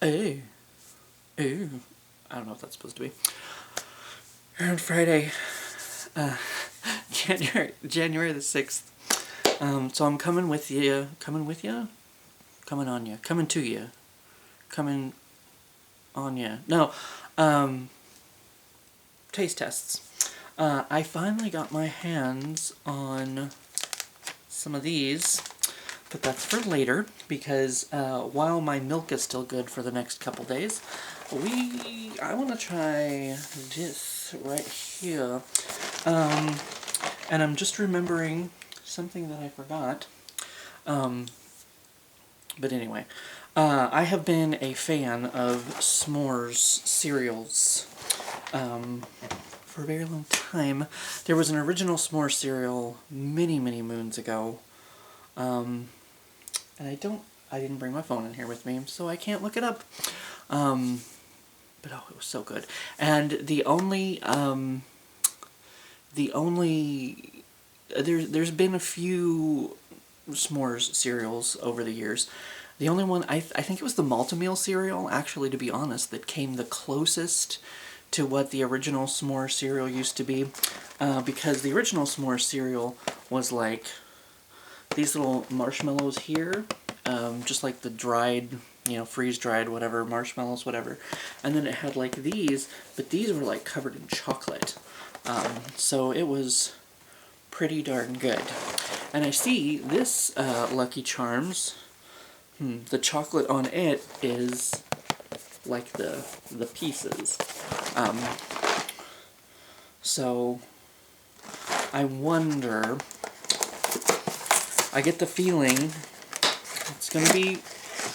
Hey, hey. I don't know what that's supposed to be. On Friday, uh, January the 6th. So I'm coming with you, coming on you, coming to you, coming on you. No, taste tests. I finally got my hands on some of these, but that's for later because while my milk is still good for the next couple days, I want to try this right here. And I'm just remembering something that I forgot. But anyway, I have been a fan of S'mores cereals for a very long time. There was an original S'mores cereal many, many moons ago. And I didn't bring my phone in here with me, so I can't look it up. But oh, it was so good. And there's been a few S'mores cereals over the years. The only one, I think it was the Maltameal cereal, actually, to be honest, that came the closest to what the original S'mores cereal used to be. Because the original S'mores cereal was like these little marshmallows here, just like the dried, freeze-dried, whatever, marshmallows, whatever. And then it had like these, but these were like covered in chocolate. So it was pretty darn good. And I see this Lucky Charms, the chocolate on it is like the pieces. So I wonder, I get the feeling it's going to be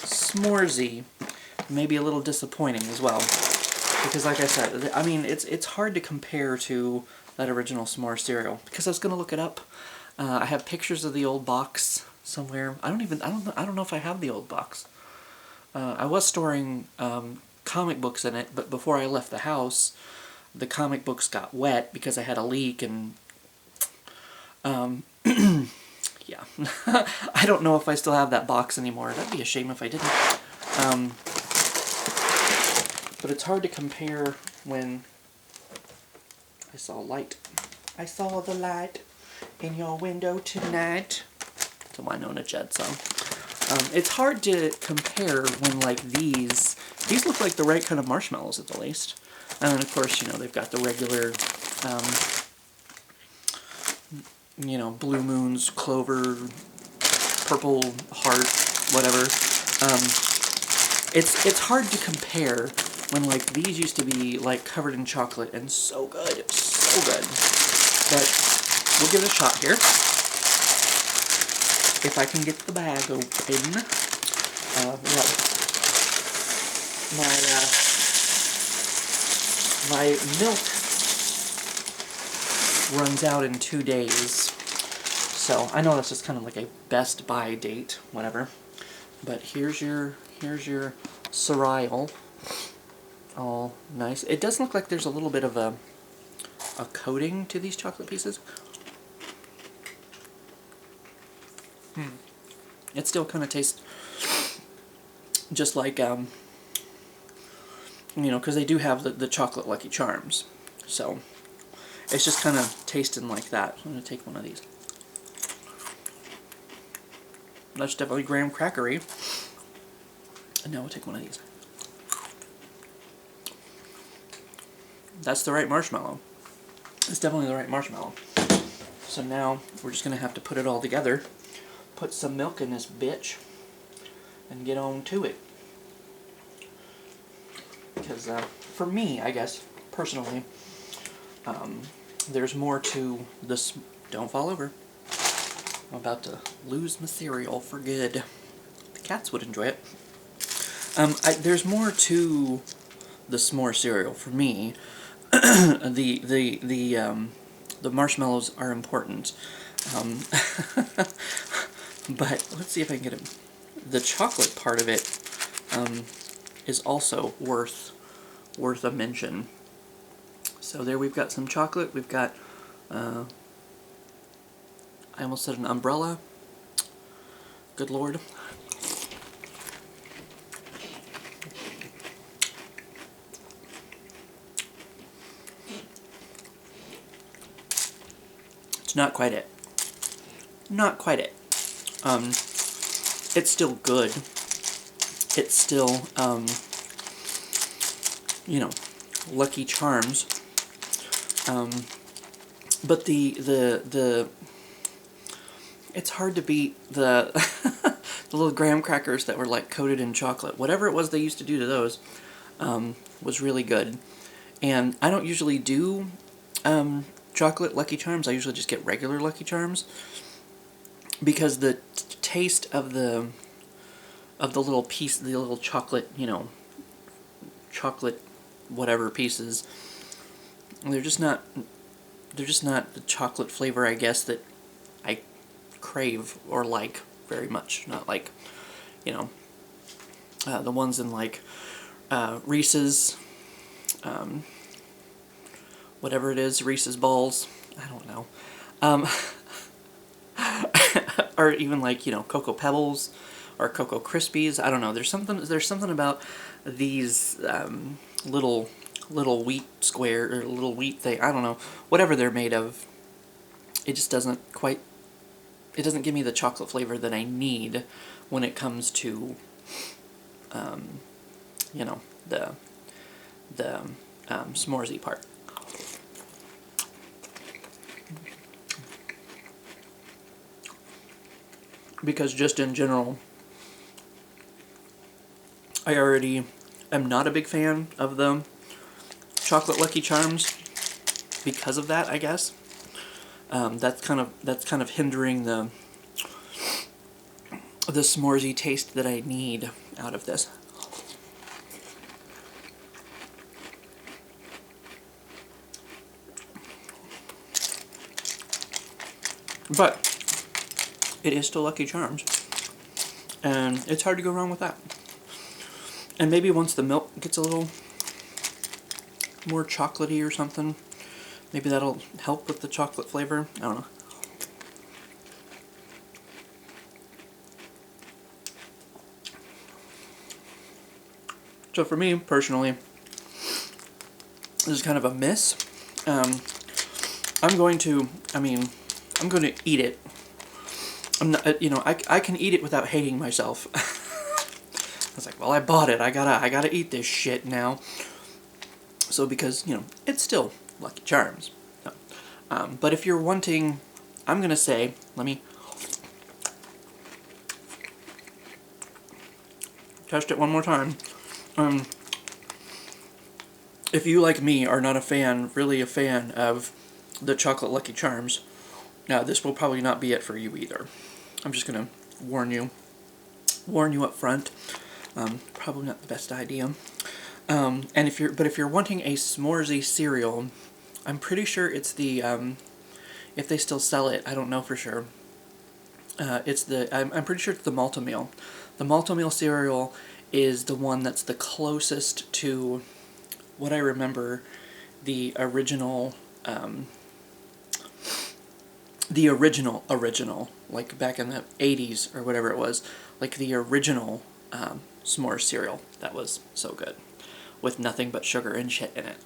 Smoresy, maybe a little disappointing as well. Because like I said, I mean, it's hard to compare to that original S'mores cereal. Because I was going to look it up. I have pictures of the old box somewhere. I don't know if I have the old box. I was storing comic books in it, but before I left the house, the comic books got wet because I had a leak, and yeah. I don't know if I still have that box anymore. That'd be a shame if I didn't. But it's hard to compare when I saw light. I saw the light in your window tonight. It's a Winona Judd song. It's hard to compare when, like, these look like the right kind of marshmallows at the least. And then, of course, they've got the regular, Blue Moons, Clover, Purple Heart, whatever. It's hard to compare when, like, these used to be, like, covered in chocolate and so good, so good. But we'll give it a shot here. If I can get the bag open. My milk runs out in 2 days. So I know that's just kind of like a Best Buy date, whatever. But here's your cereal. All nice. It does look like there's a little bit of a coating to these chocolate pieces. It still kind of tastes just like, because they do have the chocolate Lucky Charms. So it's just kind of tasting like that. I'm going to take one of these. That's definitely graham crackery. And now we'll take one of these. That's the right marshmallow. It's definitely the right marshmallow. So now we're just going to have to put it all together. Put some milk in this bitch. And get on to it. Because for me, I guess, personally, there's more to this. Don't fall over. I'm about to lose my cereal for good. The cats would enjoy it. There's more to the S'more cereal for me. The marshmallows are important. But let's see if I can get it. The chocolate part of it is also worth a mention. So there we've got some chocolate. We've got I almost said an umbrella. Good Lord. It's not quite it. Not quite it. It's still good. It's still, you know, Lucky Charms. But the it's hard to beat the the little graham crackers that were like coated in chocolate. Whatever it was they used to do to those was really good. And I don't usually do chocolate Lucky Charms. I usually just get regular Lucky Charms because the taste of the little piece, the little chocolate, you know, chocolate whatever pieces, they're just not the chocolate flavor, I guess, that I crave or like very much. Not like, you know, the ones in like Reese's, whatever it is, Reese's Balls, I don't know. Or even like, you know, Cocoa Pebbles or Cocoa Krispies. I don't know. There's something about these little wheat square or little wheat thing. I don't know. Whatever they're made of, it just doesn't quite. It doesn't give me the chocolate flavor that I need when it comes to, you know, the smoresy part. Because just in general, I already am not a big fan of the chocolate Lucky Charms because of that, I guess. That's kind of hindering the smoresy taste that I need out of this. But it is still Lucky Charms, and it's hard to go wrong with that. And maybe once the milk gets a little more chocolatey or something, maybe that'll help with the chocolate flavor. I don't know. So for me, personally, this is kind of a miss. I'm going to eat it. I'm not, you know, I can eat it without hating myself. I was like, well, I bought it. I gotta eat this shit now. So because, you know, it's still Lucky Charms. So, but if you're wanting, I'm gonna say, let me test it one more time. If you, like me, are not really a fan of the chocolate Lucky Charms, now this will probably not be it for you either. I'm just gonna warn you up front. Probably not the best idea. And if you're wanting a smoresy cereal, I'm pretty sure it's the if they still sell it, I don't know for sure. I'm pretty sure it's the Maltemeal. The Maltemeal cereal is the one that's the closest to what I remember the original, like back in the 80s or whatever it was, like the original s'mores cereal that was so good, with nothing but sugar and shit in it.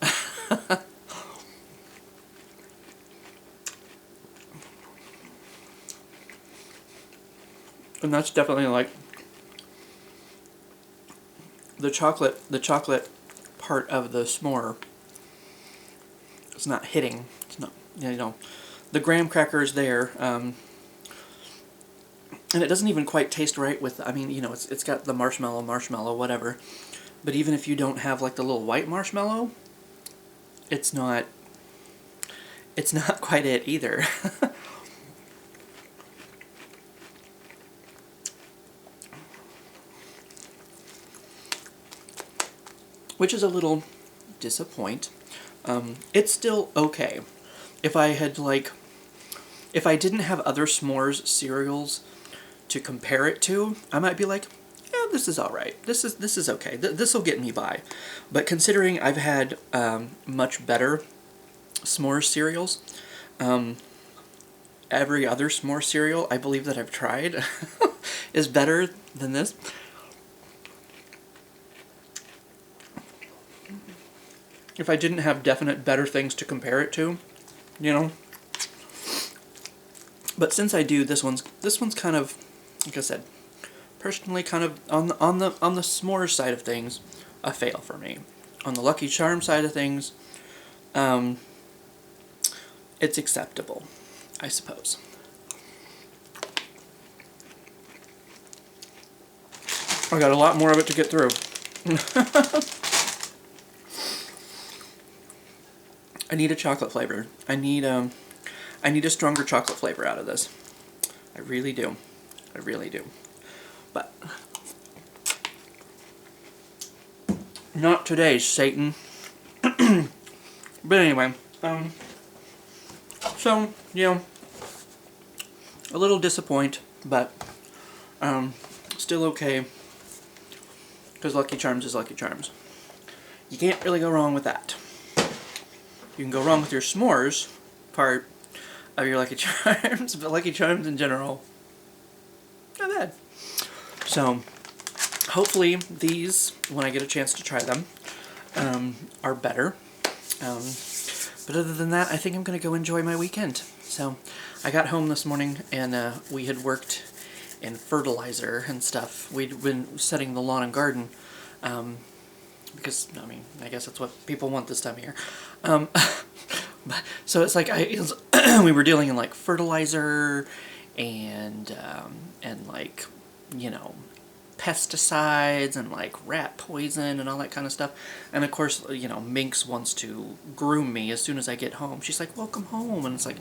And that's definitely like the chocolate part of the s'more. It's not hitting. It's not, you know, the graham cracker is there, and it doesn't even quite taste right with. I mean, you know, it's got the marshmallow, whatever. But even if you don't have like the little white marshmallow, it's not quite it either. Which is a little disappoint. It's still okay. If I didn't have other s'mores cereals to compare it to, I might be like, yeah, this is all right. This is okay. This will get me by. But considering I've had much better s'mores cereals, every other s'mores cereal I believe that I've tried is better than this. If I didn't have definite better things to compare it to, you know, But since I do, this one's kind of, like I said, personally kind of on the s'mores side of things, a fail for me. On the Lucky Charm side of things, it's acceptable, I suppose. I got a lot more of it to get through. I need a chocolate flavor. I need a stronger chocolate flavor out of this. I really do. I really do. But not today, Satan. But anyway, so, you know, a little disappointed, but still okay, because Lucky Charms is Lucky Charms. You can't really go wrong with that. You can go wrong with your s'mores part of your Lucky Charms, but Lucky Charms in general, not bad. So, hopefully these, when I get a chance to try them, are better. But other than that, I think I'm going to go enjoy my weekend. So, I got home this morning, and we had worked in fertilizer and stuff. We'd been setting the lawn and garden, because, I mean, I guess that's what people want this time of year. So it's like, we were dealing in, like, fertilizer and like, you know, pesticides and like rat poison and all that kind of stuff. And of course, you know, Minx wants to groom me as soon as I get home. She's like, welcome home. And it's like,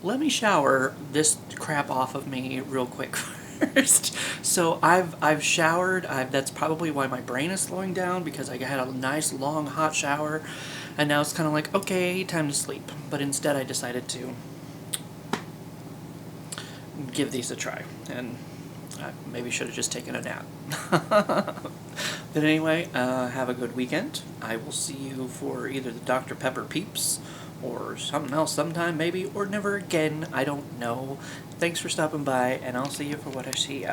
let me shower this crap off of me real quick first. So I've showered. That's probably why my brain is slowing down, because I had a nice long hot shower, and now it's kind of like, okay, time to sleep. But instead I decided to give these a try, and I maybe should have just taken a nap. But anyway, have a good weekend. I will see you for either the Dr. Pepper Peeps or something else sometime maybe, or never again. I don't know. Thanks for stopping by, and I'll see you for what I see.